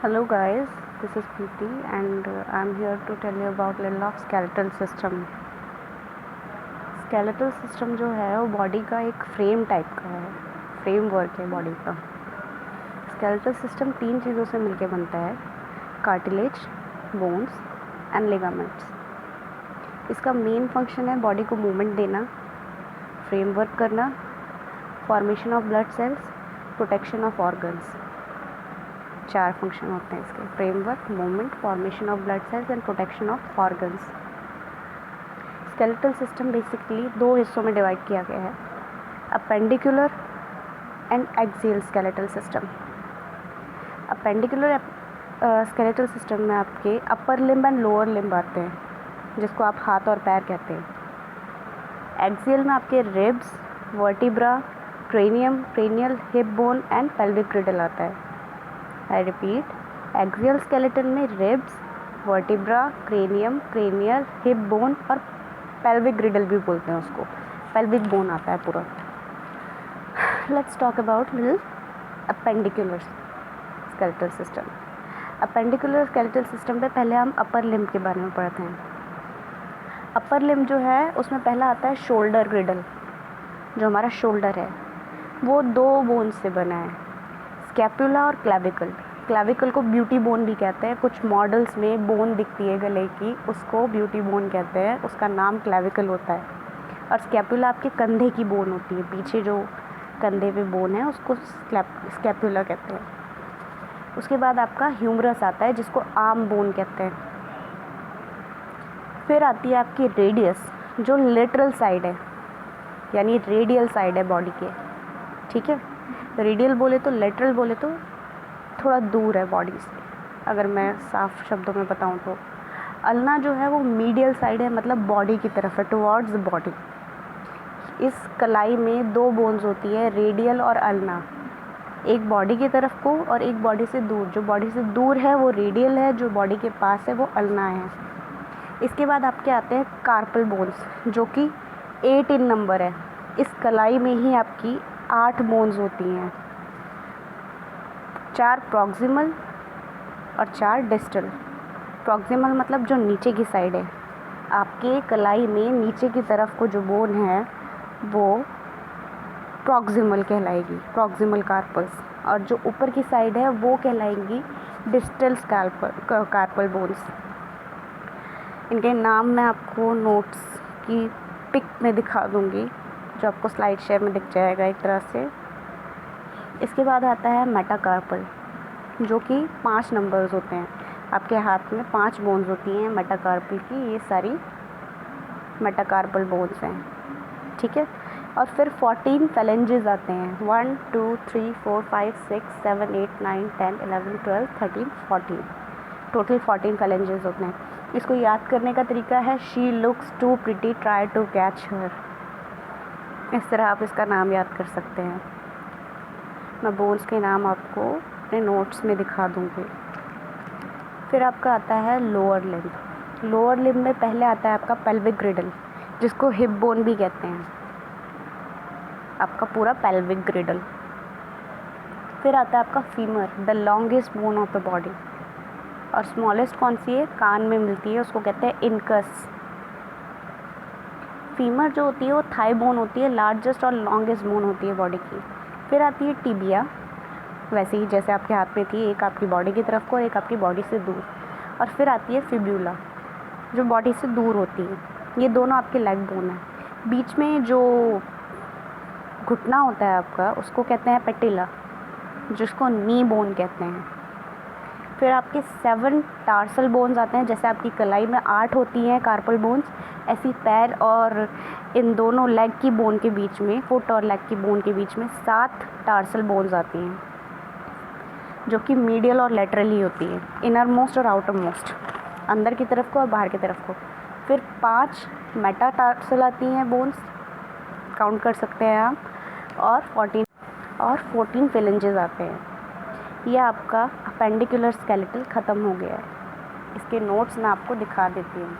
Hello guys, this is Preeti and I'm here to tell you about little of skeletal system. Skeletal system जो है वो body का एक frame type का है, फ्रेमवर्क है बॉडी का. स्केलेटल सिस्टम 3 चीज़ों से मिलकर बनता है: कार्टिलेज, बोन्स एंड लिगामेंट्स. इसका मेन फंक्शन है बॉडी को मूवमेंट देना, फ्रेमवर्क करना, formation of blood cells, protection of organs. 4 function होते हैं इसके: framework, movement, formation of blood cells and protection of organs. Skeletal system basically 2 हिस्सों में डिवाइड किया गया है: appendicular and axial skeletal system. Appendicular skeletal system में आपके upper limb and lower limb आते हैं, जिसको आप हाथ और पैर कहते हैं. एक्सियल में आपके ribs, vertebra, cranium, cranial, hip bone and pelvic ग्रिडल आता है. आई रिपीट, एक्सियल स्केलेटन में ribs, vertebra, cranium, cranial, hip bone और पेल्विक ग्रिडल भी बोलते हैं उसको. पेल्विक बोन आता है पूरा. Let's talk about little appendicular skeletal system. Appendicular skeletal system पे पहले हम अपर लिम्ब के बारे में पढ़ते हैं. अपर लिम्ब जो है उसमें पहला आता है शोल्डर ग्रिडल. जो हमारा शोल्डर है वो 2 बोन से बना है: स्कैपुला और क्लैविकल. क्लैविकल को ब्यूटी बोन भी कहते हैं. कुछ मॉडल्स में बोन दिखती है गले की, उसको ब्यूटी बोन कहते हैं, उसका नाम क्लैविकल होता है. और स्कैपुला आपके कंधे की बोन होती है, पीछे जो कंधे पे बोन है उसको स्कैपुला कहते हैं. उसके बाद आपका ह्यूमरस आता है, जिसको आर्म बोन कहते हैं. फिर आती है आपकी रेडियस, जो लेटरल साइड है, यानी रेडियल साइड है बॉडी के. ठीक है, रेडियल बोले तो, लेटरल बोले तो थोड़ा दूर है बॉडी से, अगर मैं साफ शब्दों में बताऊं तो. अल्ना जो है वो मीडियल साइड है, मतलब बॉडी की तरफ है, टुवर्ड्स बॉडी. इस कलाई में 2 बोन्स होती है, रेडियल और अल्ना. एक बॉडी की तरफ को और एक बॉडी से दूर. जो बॉडी से दूर है वो रेडियल है, जो बॉडी के पास है वो अल्ना है. इसके बाद आपके आते हैं कार्पल बोन्स, जो कि 8 इन नंबर है. इस कलाई में ही आपकी 8 बोन्स होती हैं, 4 प्रॉक्सिमल और 4 डिस्टल. प्रॉक्सिमल मतलब जो नीचे की साइड है. आपके कलाई में नीचे की तरफ को जो बोन है वो प्रॉक्सिमल कहलाएगी, प्रॉक्सिमल कार्पल्स. और जो ऊपर की साइड है वो कहलाएंगी डिस्टल कार्पल बोन्स. इनके नाम मैं आपको नोट्स की पिक में दिखा दूँगी, जो आपको स्लाइड शेयर में दिख जाएगा एक तरह से. इसके बाद आता है मेटाकार्पल, जो कि 5 नंबर्स होते हैं. आपके हाथ में 5 बोन्स होती हैं मेटाकार्पल की. ये सारी मेटाकार्पल बोन्स हैं. ठीक है. और फिर 14 फेलेंजेस आते हैं. 1 2 3 4 5 6 7 8 9 10 11 12 13 14. टोटल 14 फेलेंजेस होते हैं. इसको याद करने का तरीका है: she looks to pretty, try to catch her. इस तरह आप इसका नाम याद कर सकते हैं. मैं बोन्स के नाम आपको अपने नोट्स में दिखा दूँगी. फिर आपका आता है लोअर लिम्ब. लोअर लिम्ब में पहले आता है आपका पेल्विक ग्रिडल, जिसको हिप बोन भी कहते हैं. आपका पूरा पेल्विक ग्रिडल. फिर आता है आपका femur, the longest bone of the body. और स्मॉलेस्ट कौन सी है? कान में मिलती है, उसको कहते हैं इनकस. फीमर जो होती है वो थाई बोन होती है, लार्जेस्ट और लॉन्गेस्ट बोन होती है बॉडी की. फिर आती है टिबिया, वैसे ही जैसे आपके हाथ में थी, एक आपकी बॉडी की तरफ को और एक आपकी बॉडी से दूर. और फिर आती है फिब्यूला, जो बॉडी से दूर होती है. ये दोनों आपके लेग बोन है. बीच में जो घुटना होता है आपका, उसको कहते हैं पेटिला, जिसको नी बोन कहते हैं. फिर आपके 7 टार्सल बोन्स आते हैं. जैसे आपकी कलाई में 8 होती हैं कार्पल बोन्स, ऐसी पैर और इन दोनों लेग की बोन के बीच में, फुट और लेग की बोन के बीच में 7 टार्सल बोन्स आती हैं, जो कि मीडियल और लेटरली होती है, इनर मोस्ट और आउटर मोस्ट, अंदर की तरफ को और बाहर की तरफ को. फिर 5 मेटाटार्सल आती हैं बोन्स, काउंट कर सकते हैं आप. और 14 फेलेंजेस आते हैं. यह आपका अपेंडिकुलर स्केलेटल ख़त्म हो गया है. इसके नोट्स मैं आपको दिखा देती हूँ.